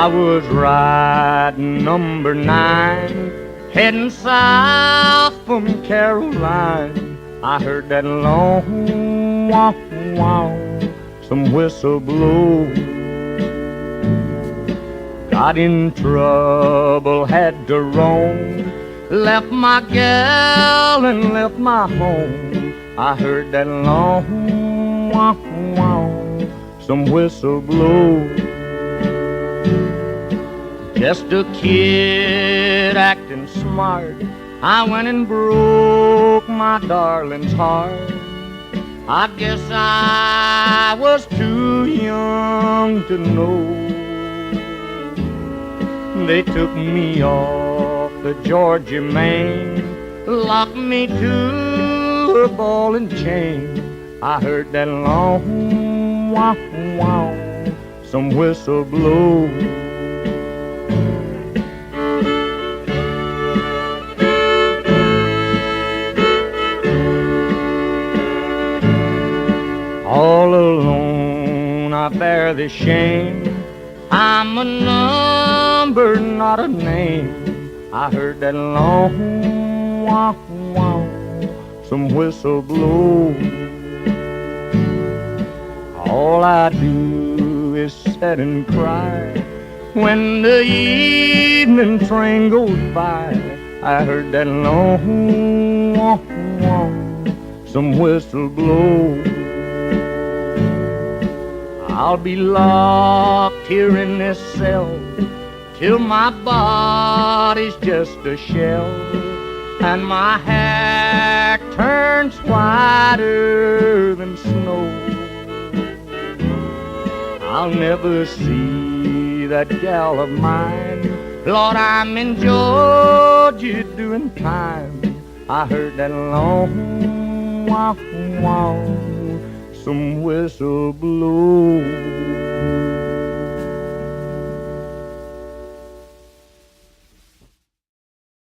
I was riding number 9, heading south from Caroline. I heard that long wow, wow, some whistle blow. Got in trouble, had to roam, left my gal and left my home. I heard that long wow, wow, some whistle blow. Just a kid acting smart, I went and broke my darling's heart. I guess I was too young to know. They took me off the Georgia main, locked me to a ball and chain. I heard that long wow, wow, some whistle blow. All alone I bear the shame, I'm a number, not a name. I heard that long wow, wow, some whistle blow. All I do is sit and cry when the evening train goes by. I heard that long wow, wow, some whistle blow. I'll be locked here in this cell till my body's just a shell and my hair turns whiter than snow. I'll never see that gal of mine. Lord, I'm in Georgia doing time. I heard that long wow, wow, some whistle blow.